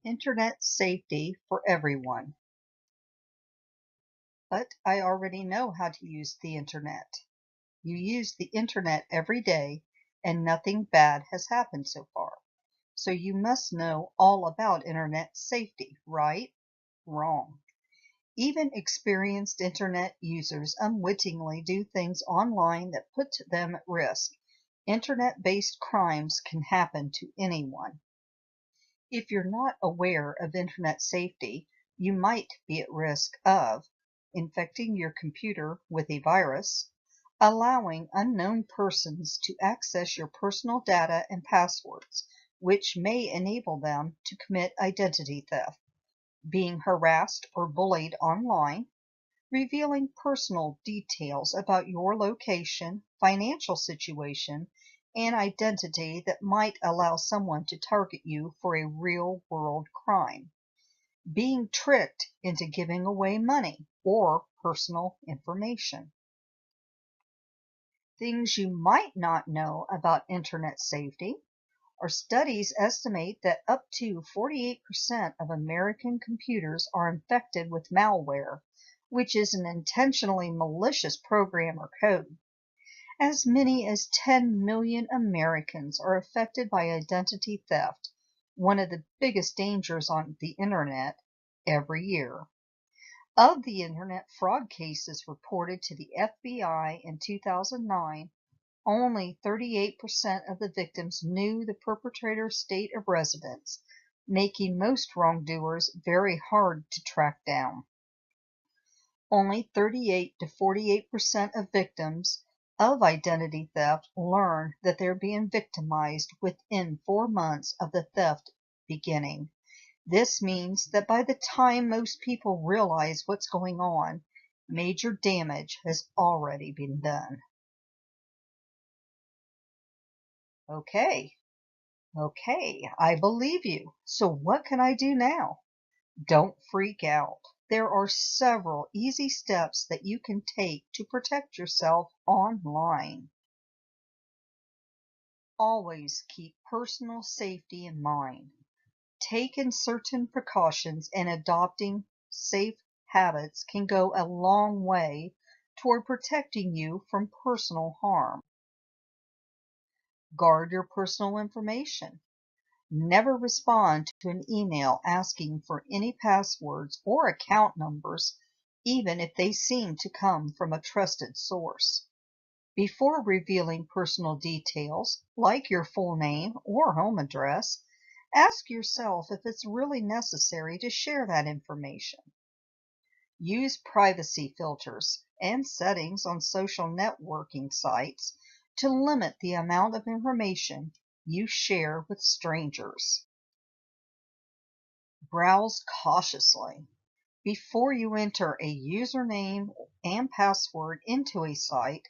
Internet safety for everyone. But I already know how to use the internet. You use the internet every day and nothing bad has happened so far. So you must know all about internet safety, right? Wrong. Even experienced internet users unwittingly do things online that put them at risk. Internet-based crimes can happen to anyone. If you're not aware of internet safety, you might be at risk of infecting your computer with a virus, allowing unknown persons to access your personal data and passwords, which may enable them to commit identity theft, being harassed or bullied online, revealing personal details about your location, financial situation, and identity that might allow someone to target you for a real-world crime, being tricked into giving away money or personal information. Things you might not know about internet safety are studies estimate that up to 48% of American computers are infected with malware, which is an intentionally malicious program or code. As many as 10 million Americans are affected by identity theft, one of the biggest dangers on the internet, every year. Of the internet fraud cases reported to the FBI in 2009, only 38% of the victims knew the perpetrator's state of residence, making most wrongdoers very hard to track down. Only 38 to 48% of victims of identity theft learn that they're being victimized within 4 months of the theft beginning. This means that by the time most people realize what's going on, major damage has already been done. Okay, I believe you. So what can I do now? Don't freak out. There are several easy steps that you can take to protect yourself online. Always keep personal safety in mind. Taking certain precautions and adopting safe habits can go a long way toward protecting you from personal harm. Guard your personal information. Never respond to an email asking for any passwords or account numbers, even if they seem to come from a trusted source. Before revealing personal details, like your full name or home address, ask yourself if it's really necessary to share that information. Use privacy filters and settings on social networking sites to limit the amount of information you share with strangers. Browse cautiously. Before you enter a username and password into a site,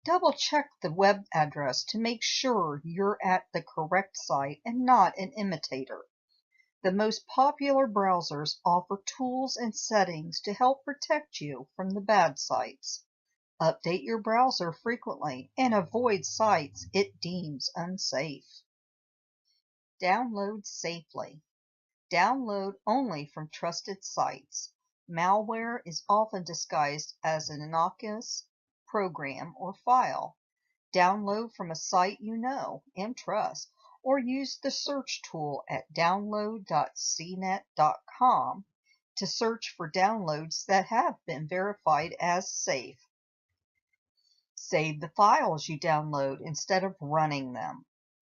double-check the web address to make sure you're at the correct site and not an imitator. The most popular browsers offer tools and settings to help protect you from the bad sites. Update your browser frequently and avoid sites it deems unsafe. Download safely. Download only from trusted sites. Malware is often disguised as an innocuous program or file. Download from a site you know and trust, or use the search tool at download.cnet.com to search for downloads that have been verified as safe. Save the files you download instead of running them.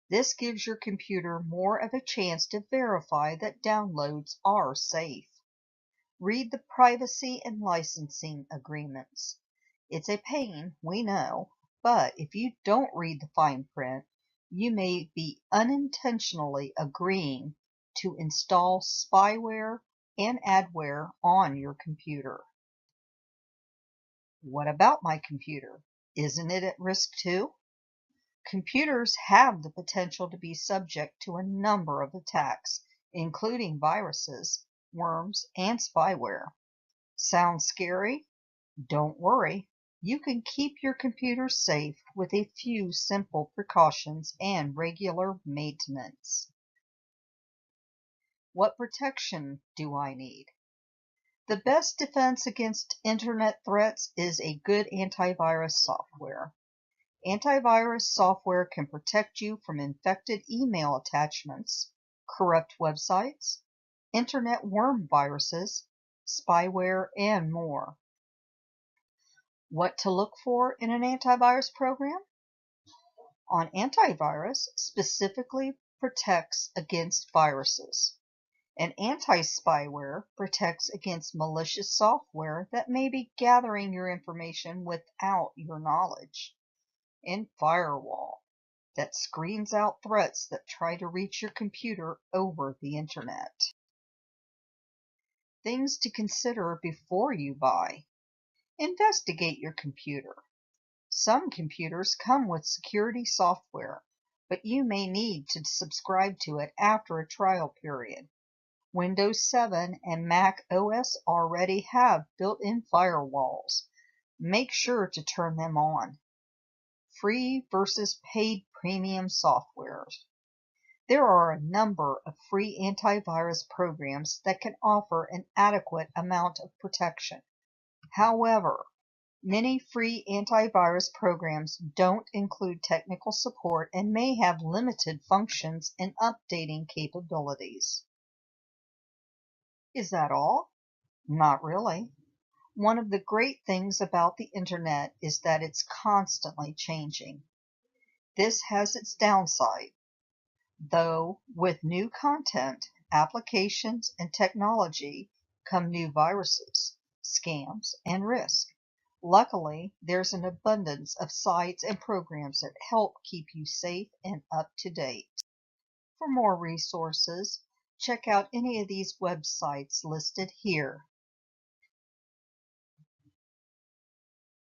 This gives your computer more of a chance to verify that downloads are safe. Read the privacy and licensing agreements. It's a pain, we know, but if you don't read the fine print, you may be unintentionally agreeing to install spyware and adware on your computer. What about my computer? Isn't it at risk too? Computers have the potential to be subject to a number of attacks, including viruses, worms, and spyware. Sounds scary? Don't worry. You can keep your computer safe with a few simple precautions and regular maintenance. What protection do I need? The best defense against internet threats is a good antivirus software. Antivirus software can protect you from infected email attachments, corrupt websites, internet worm viruses, spyware, and more. What to look for in an antivirus program? On antivirus specifically protects against viruses. An anti-spyware protects against malicious software that may be gathering your information without your knowledge. And firewall that screens out threats that try to reach your computer over the internet. Things to consider before you buy. Investigate your computer. Some computers come with security software, but you may need to subscribe to it after a trial period. Windows 7 and Mac OS already have built-in firewalls. Make sure to turn them on. Free versus paid premium softwares. There are a number of free antivirus programs that can offer an adequate amount of protection. However, many free antivirus programs don't include technical support and may have limited functions and updating capabilities. Is that all? Not really. One of the great things about the internet is that it's constantly changing. This has its downside, though with new content, applications, and technology come new viruses, scams, and risk. Luckily, there's an abundance of sites and programs that help keep you safe and up to date. For more resources, check out any of these websites listed here.